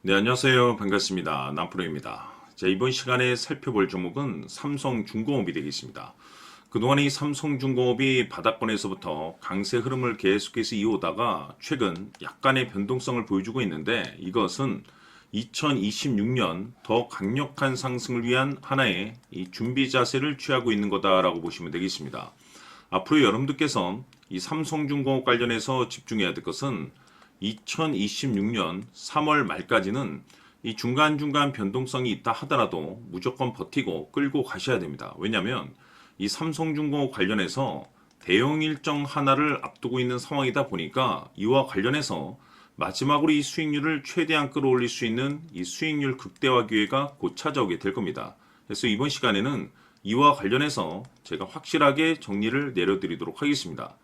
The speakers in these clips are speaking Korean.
네, 안녕하세요. 반갑습니다. 남프로입니다. 자, 이번 시간에 살펴볼 종목은 삼성중공업이 되겠습니다. 그동안 이 삼성중공업이 바닥권에서부터 강세 흐름을 계속해서 이어오다가 최근 약간의 변동성을 보여주고 있는데 이것은 2026년 더 강력한 상승을 위한 하나의 이 준비 자세를 취하고 있는 거다라고 보시면 되겠습니다. 앞으로 여러분들께서 이 삼성중공업 관련해서 집중해야 될 것은 2026년 3월 말까지는 이 중간중간 변동성이 있다 하더라도 무조건 버티고 끌고 가셔야 됩니다. 왜냐하면 이 삼성중공업 관련해서 대형 일정 하나를 앞두고 있는 상황이다 보니까 이와 관련해서 마지막으로 이 수익률을 최대한 끌어올릴 수 있는 이 수익률 극대화 기회가 곧 찾아오게 될 겁니다. 그래서 이번 시간에는 이와 관련해서 제가 확실하게 정리를 내려드리도록 하겠습니다.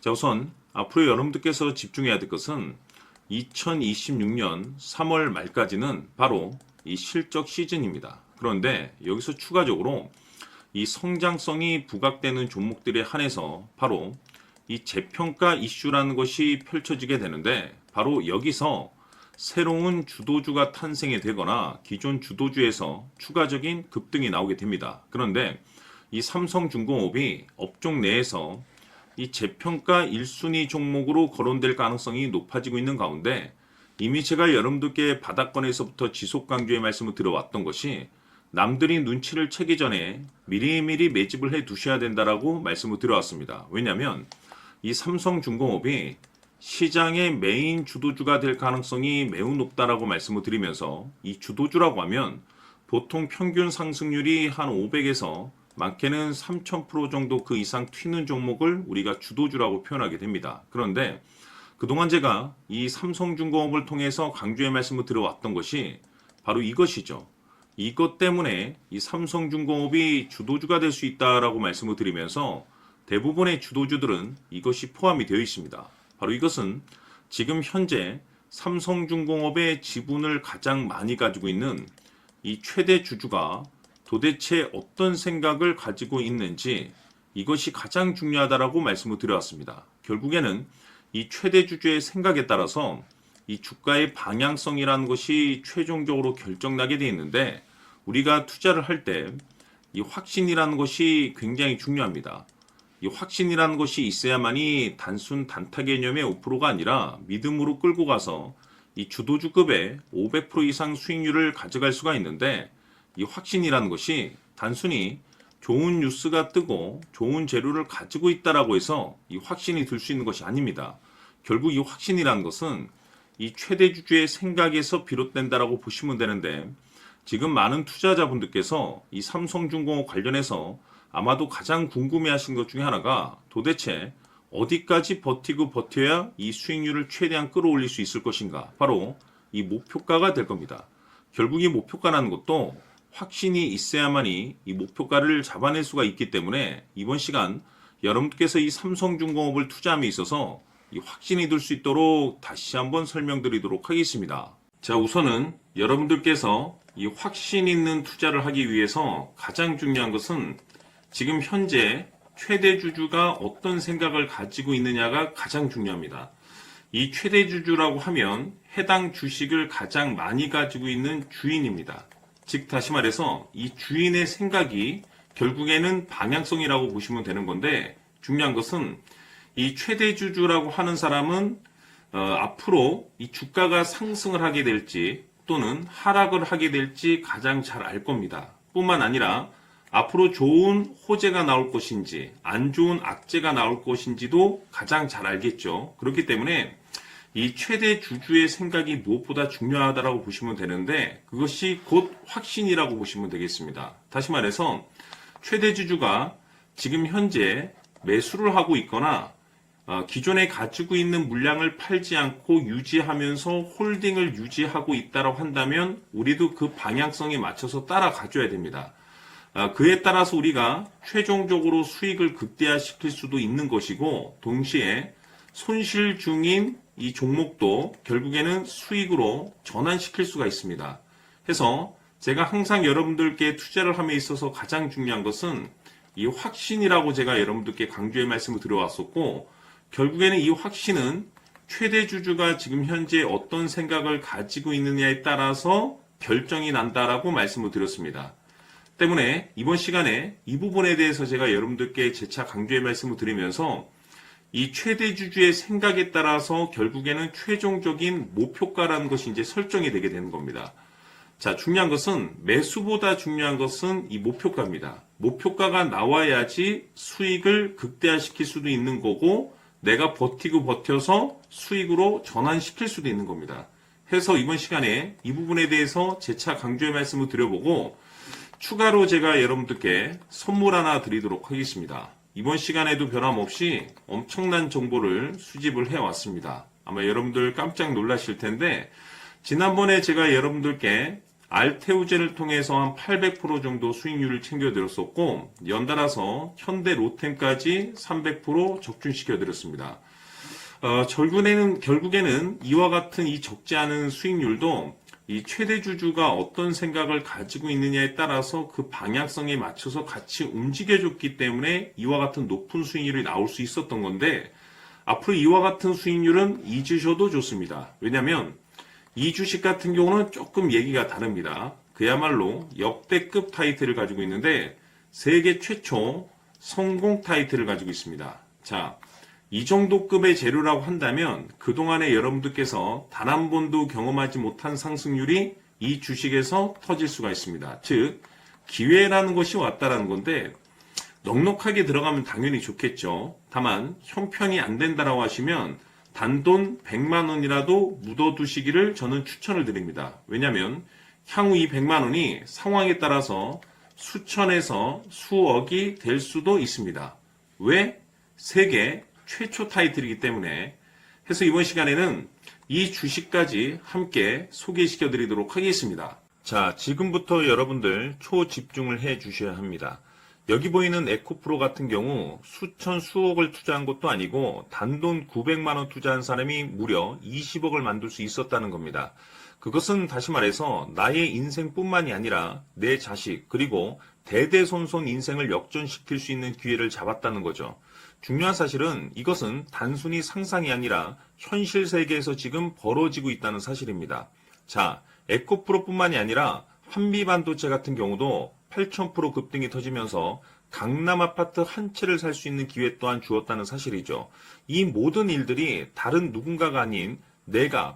자, 우선 앞으로 여러분들께서 집중해야 될 것은 2026년 3월 말까지는 바로 이 실적 시즌입니다. 그런데 여기서 추가적으로 이 성장성이 부각되는 종목들에 한해서 바로 이 재평가 이슈라는 것이 펼쳐지게 되는데 바로 여기서 새로운 주도주가 탄생이 되거나 기존 주도주에서 추가적인 급등이 나오게 됩니다. 그런데 이 삼성중공업이 업종 내에서 이 재평가 1순위 종목으로 거론될 가능성이 높아지고 있는 가운데 이미 제가 여러분들께 바닥권에서부터 지속 강조의 말씀을 드려왔던 것이 남들이 눈치를 채기 전에 미리미리 매집을 해 두셔야 된다라고 말씀을 드려왔습니다. 왜냐하면 이 삼성중공업이 시장의 메인 주도주가 될 가능성이 매우 높다라고 말씀을 드리면서 이 주도주라고 하면 보통 평균 상승률이 한 500에서 많게는 3000% 정도 그 이상 튀는 종목을 우리가 주도주라고 표현하게 됩니다. 그런데 그동안 제가 이 삼성중공업을 통해서 강조의 말씀을 드려왔던 것이 바로 이것이죠. 이것 때문에 이 삼성중공업이 주도주가 될 수 있다라고 말씀을 드리면서 대부분의 주도주들은 이것이 포함이 되어 있습니다. 바로 이것은 지금 현재 삼성중공업의 지분을 가장 많이 가지고 있는 이 최대 주주가 도대체 어떤 생각을 가지고 있는지 이것이 가장 중요하다라고 말씀을 드려왔습니다. 결국에는 이 최대 주주의 생각에 따라서 이 주가의 방향성이라는 것이 최종적으로 결정나게 되어 있는데 우리가 투자를 할 때 이 확신이라는 것이 굉장히 중요합니다. 이 확신이라는 것이 있어야만이 단순 단타 개념의 5%가 아니라 믿음으로 끌고 가서 이 주도주급의 500% 이상 수익률을 가져갈 수가 있는데 이 확신이라는 것이 단순히 좋은 뉴스가 뜨고 좋은 재료를 가지고 있다라고 해서 이 확신이 들 수 있는 것이 아닙니다. 결국 이 확신이라는 것은 이 최대 주주의 생각에서 비롯된다라고 보시면 되는데 지금 많은 투자자분들께서 이 삼성중공업 관련해서 아마도 가장 궁금해하신 것 중에 하나가 도대체 어디까지 버티고 버텨야 이 수익률을 최대한 끌어올릴 수 있을 것인가? 바로 이 목표가가 될 겁니다. 결국 이 목표가라는 것도 확신이 있어야만이 이 목표가를 잡아낼 수가 있기 때문에 이번 시간 여러분께서 이 삼성중공업을 투자함에 있어서 이 확신이 들 수 있도록 다시 한번 설명드리도록 하겠습니다. 자, 우선은 여러분들께서 이 확신 있는 투자를 하기 위해서 가장 중요한 것은 지금 현재 최대 주주가 어떤 생각을 가지고 있느냐가 가장 중요합니다. 이 최대 주주라고 하면 해당 주식을 가장 많이 가지고 있는 주인입니다. 즉 다시 말해서 이 주인의 생각이 결국에는 방향성이라고 보시면 되는 건데 중요한 것은 이 최대 주주라고 하는 사람은 앞으로 이 주가가 상승을 하게 될지 또는 하락을 하게 될지 가장 잘 알 겁니다. 뿐만 아니라 앞으로 좋은 호재가 나올 것인지 안 좋은 악재가 나올 것인지도 가장 잘 알겠죠. 그렇기 때문에 이 최대 주주의 생각이 무엇보다 중요하다고 보시면 되는데 그것이 곧 확신이라고 보시면 되겠습니다. 다시 말해서 최대 주주가 지금 현재 매수를 하고 있거나 기존에 가지고 있는 물량을 팔지 않고 유지하면서 홀딩을 유지하고 있다고 한다면 우리도 그 방향성에 맞춰서 따라가줘야 됩니다. 그에 따라서 우리가 최종적으로 수익을 극대화시킬 수도 있는 것이고 동시에 손실 중인 이 종목도 결국에는 수익으로 전환시킬 수가 있습니다. 해서 제가 항상 여러분들께 투자를 함에 있어서 가장 중요한 것은 이 확신이라고 제가 여러분들께 강조의 말씀을 드려왔었고 결국에는 이 확신은 최대 주주가 지금 현재 어떤 생각을 가지고 있느냐에 따라서 결정이 난다라고 말씀을 드렸습니다. 때문에 이번 시간에 이 부분에 대해서 제가 여러분들께 재차 강조의 말씀을 드리면서 이 최대 주주의 생각에 따라서 결국에는 최종적인 목표가라는 것이 이제 설정이 되게 되는 겁니다. 자, 중요한 것은 매수보다 중요한 것은 이 목표가입니다. 목표가가 나와야지 수익을 극대화시킬 수도 있는 거고 내가 버티고 버텨서 수익으로 전환시킬 수도 있는 겁니다. 해서 이번 시간에 이 부분에 대해서 재차 강조의 말씀을 드려보고 추가로 제가 여러분들께 선물 하나 드리도록 하겠습니다. 이번 시간에도 변함없이 엄청난 정보를 수집을 해왔습니다. 아마 여러분들 깜짝 놀라실 텐데 지난번에 제가 여러분들께 알테오젠을 통해서 한 800% 정도 수익률을 챙겨드렸었고 연달아서 현대 로템까지 300% 적중시켜드렸습니다. 결국에는 이와 같은 이 적지 않은 수익률도 이 최대 주주가 어떤 생각을 가지고 있느냐에 따라서 그 방향성에 맞춰서 같이 움직여줬기 때문에 이와 같은 높은 수익률이 나올 수 있었던 건데 앞으로 이와 같은 수익률은 잊으셔도 좋습니다. 왜냐하면 이 주식 같은 경우는 조금 얘기가 다릅니다. 그야말로 역대급 타이틀을 가지고 있는데 세계 최초 성공 타이틀을 가지고 있습니다. 자, 이 정도 급의 재료라고 한다면 그동안에 여러분들께서 단 한 번도 경험하지 못한 상승률이 이 주식에서 터질 수가 있습니다. 즉 기회라는 것이 왔다라는 건데 넉넉하게 들어가면 당연히 좋겠죠. 다만 형편이 안 된다라고 하시면 단돈 100만 원이라도 묻어두시기를 저는 추천을 드립니다. 왜냐하면 향후 이 100만 원이 상황에 따라서 수천에서 수억이 될 수도 있습니다. 왜? 세계 최초 타이틀이기 때문에. 해서 이번 시간에는 이 주식까지 함께 소개시켜 드리도록 하겠습니다. 자, 지금부터 여러분들 초집중을 해 주셔야 합니다. 여기 보이는 에코프로 같은 경우 수천 수억을 투자한 것도 아니고 단돈 900만 원 투자한 사람이 무려 20억을 만들 수 있었다는 겁니다. 그것은 다시 말해서 나의 인생뿐만이 아니라 내 자식 그리고 대대손손 인생을 역전시킬 수 있는 기회를 잡았다는 거죠. 중요한 사실은 이것은 단순히 상상이 아니라 현실 세계에서 지금 벌어지고 있다는 사실입니다. 자, 에코프로뿐만이 아니라 한미반도체 같은 경우도 8,000% 급등이 터지면서 강남 아파트 한 채를 살 수 있는 기회 또한 주었다는 사실이죠. 이 모든 일들이 다른 누군가가 아닌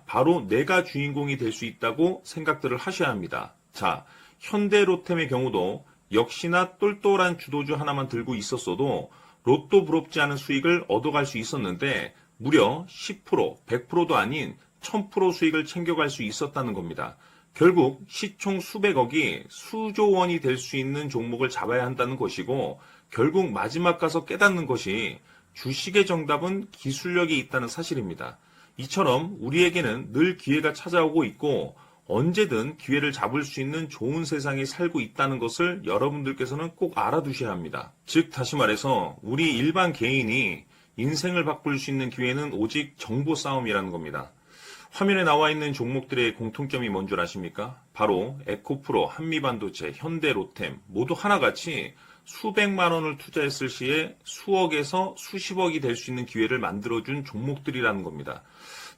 바로 내가 주인공이 될 수 있다고 생각들을 하셔야 합니다. 자, 현대로템의 경우도 역시나 똘똘한 주도주 하나만 들고 있었어도 로또 부럽지 않은 수익을 얻어갈 수 있었는데 무려 10%, 100%도 아닌 1000% 수익을 챙겨갈 수 있었다는 겁니다. 결국 시총 수백억이 수조 원이 될 수 있는 종목을 잡아야 한다는 것이고 결국 마지막 가서 깨닫는 것이 주식의 정답은 기술력이 있다는 사실입니다. 이처럼 우리에게는 늘 기회가 찾아오고 있고 언제든 기회를 잡을 수 있는 좋은 세상에 살고 있다는 것을 여러분들께서는 꼭 알아두셔야 합니다. 즉 다시 말해서 우리 일반 개인이 인생을 바꿀 수 있는 기회는 오직 정보 싸움이라는 겁니다. 화면에 나와 있는 종목들의 공통점이 뭔 줄 아십니까? 바로 에코프로, 한미반도체, 현대로템 모두 하나같이 수백만 원을 투자했을 시에 수억에서 수십억이 될 수 있는 기회를 만들어준 종목들이라는 겁니다.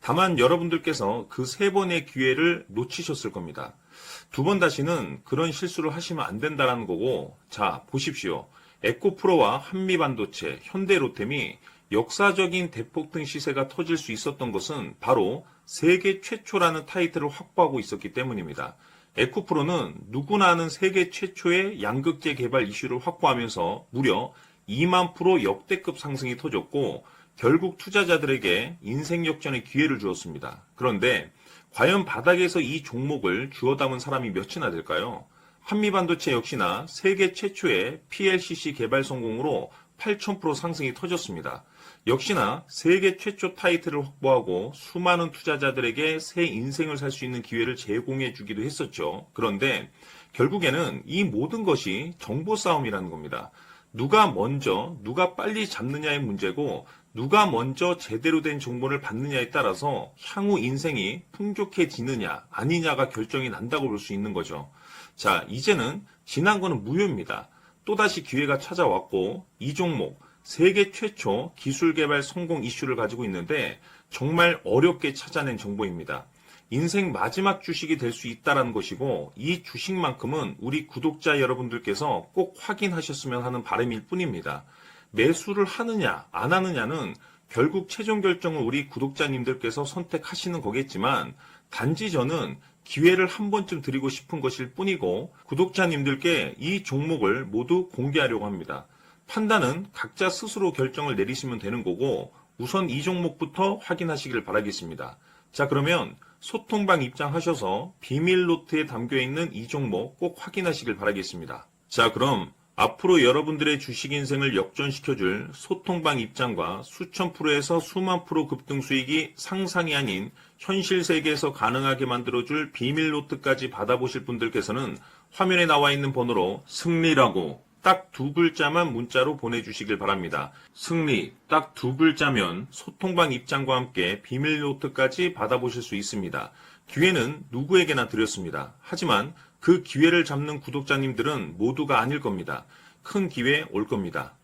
다만 여러분들께서 그 세 번의 기회를 놓치셨을 겁니다. 두 번 다시는 그런 실수를 하시면 안 된다는 거고, 자 보십시오. 에코프로와 한미반도체, 현대로템이 역사적인 대폭등 시세가 터질 수 있었던 것은 바로 세계 최초라는 타이틀을 확보하고 있었기 때문입니다. 에코프로는 누구나 아는 세계 최초의 양극재 개발 이슈를 확보하면서 무려 2만 프로 역대급 상승이 터졌고 결국 투자자들에게 인생 역전의 기회를 주었습니다. 그런데 과연 바닥에서 이 종목을 주워 담은 사람이 몇이나 될까요? 한미반도체 역시나 세계 최초의 PLCC 개발 성공으로 8,000% 상승이 터졌습니다. 역시나 세계 최초 타이틀을 확보하고 수많은 투자자들에게 새 인생을 살 수 있는 기회를 제공해 주기도 했었죠. 그런데 결국에는 이 모든 것이 정보 싸움이라는 겁니다. 누가 먼저, 누가 빨리 잡느냐의 문제고 누가 먼저 제대로 된 정보를 받느냐에 따라서 향후 인생이 풍족해지느냐 아니냐가 결정이 난다고 볼 수 있는 거죠. 자, 이제는 지난 거는 무효입니다. 또다시 기회가 찾아왔고 이 종목 세계 최초 기술 개발 성공 이슈를 가지고 있는데 정말 어렵게 찾아낸 정보입니다. 인생 마지막 주식이 될 수 있다는 것이고 이 주식만큼은 우리 구독자 여러분들께서 꼭 확인하셨으면 하는 바람일 뿐입니다. 매수를 하느냐 안 하느냐는 결국 최종 결정을 우리 구독자님들께서 선택하시는 거겠지만 단지 저는 기회를 한 번쯤 드리고 싶은 것일 뿐이고 구독자님들께 이 종목을 모두 공개하려고 합니다. 판단은 각자 스스로 결정을 내리시면 되는 거고 우선 이 종목부터 확인하시길 바라겠습니다. 자, 그러면 소통방 입장하셔서 비밀 노트에 담겨 있는 이 종목 꼭 확인하시길 바라겠습니다. 자, 그럼 앞으로 여러분들의 주식 인생을 역전시켜줄 소통방 입장과 수천 프로에서 수만 프로 급등 수익이 상상이 아닌 현실 세계에서 가능하게 만들어줄 비밀 노트까지 받아보실 분들께서는 화면에 나와 있는 번호로 승리라고 딱 2글자만 문자로 보내주시길 바랍니다. 승리 딱 2글자면 소통방 입장과 함께 비밀 노트까지 받아보실 수 있습니다. 기회는 누구에게나 드렸습니다. 하지만 그 기회를 잡는 구독자님들은 모두가 아닐 겁니다. 큰 기회 올 겁니다.